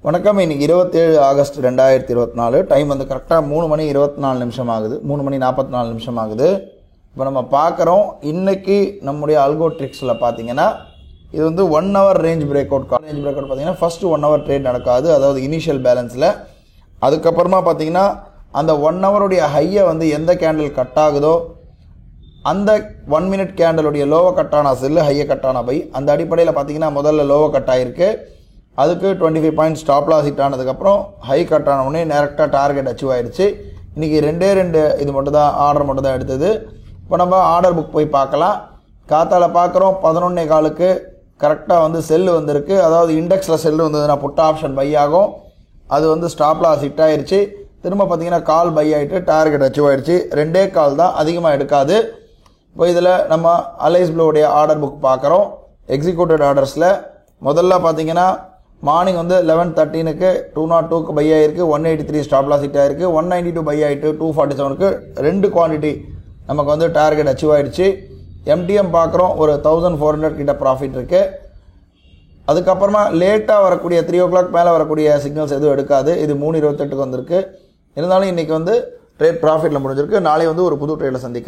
வணக்கம். இன்னைக்கு 27 August 2024. Time வந்து கரெக்டாக 3 மணி 24 நிமிஷம் ஆகுது. 3 மணி 44 நிமிஷம் ஆகுது. இப்போ நம்ம பார்க்குறோம், இன்னைக்கு நம்முடைய அல்கோ ட்ரிக்ஸில் பார்த்தீங்கன்னா இது வந்து 1 hour range break out. Range break out பார்த்தீங்கன்னா ஃபஸ்ட்டு 1 hour ட்ரேட் நடக்காது, அதாவது இனிஷியல் பேலன்ஸில். அதுக்கப்புறமா பார்த்தீங்கன்னா அந்த 1 ஹவருடைய ஹையை வந்து எந்த கேண்டில் கட் ஆகுதோ அந்த 1 minute கேண்டலுடைய லோவை Katana cell, ஹையை Katana by. அந்த அடிப்படையில் பார்த்தீங்கன்னா முதல்ல லோவை கட் ஆகிருக்கு, அதுக்கு 25 பாயிண்ட் ஸ்டாப் லாஸ் ஹிட் ஆனதுக்கப்புறம் ஹை கட் ஆன உடனே டேரெக்டாக டார்கெட் அச்சீவ் ஆகிடுச்சு. இன்றைக்கி ரெண்டே இது மட்டும் தான் ஆர்டர் மட்டும் தான் எடுத்தது. இப்போ நம்ம ஆர்டர் புக் போய் பார்க்கலாம். காத்தால பார்க்குறோம் 11:15க்கு கரெக்டாக வந்து செல்லு வந்திருக்கு, அதாவது இண்டெக்ஸில் செல்லு வந்ததுன்னா புட் ஆப்ஷன் பை ஆகும். அது வந்து ஸ்டாப் லாஸ் ஹிட் ஆயிடுச்சு. திரும்ப பார்த்தீங்கன்னா கால் பை ஆகிட்டு டார்கெட் அச்சீவ் ஆகிடுச்சு. ரெண்டே கால் தான், அதிகமாக எடுக்காது. இப்போ இதில் நம்ம அலைஸ் ப்ளூவுடைய ஆர்டர் புக் பார்க்குறோம். எக்ஸிக்யூட்டட் ஆர்டர்ஸில் முதல்ல பார்த்தீங்கன்னா மார்னிங் வந்து 11:13க்கு 202க்கு பை ஆகிருக்கு, 183 ஸ்டாப் லாஸ் ஹிட் ஆகிருக்கு, 192 பை ஆகிட்டு 247க்கு ரெண்டு குவான்டிட்டி நமக்கு வந்து டார்கெட் அச்சீவ் ஆகிடுச்சு. எம்டிஎம் பார்க்குறோம், ஒரு 1400 கிட்ட ப்ராஃபிட் இருக்குது. அதுக்கப்புறமா லேட்டாக வரக்கூடிய 3 o'clock மேலே வரக்கூடிய சிக்னல்ஸ் எதுவும் எடுக்காது. இது 3:28க்கு வந்திருக்கு. இருந்தாலும் இன்றைக்கி வந்து ட்ரேட் ப்ராஃபிட்டில் முடிஞ்சிருக்கு. நாளை வந்து ஒரு புது ட்ரேடில் சந்திக்கிறேன்.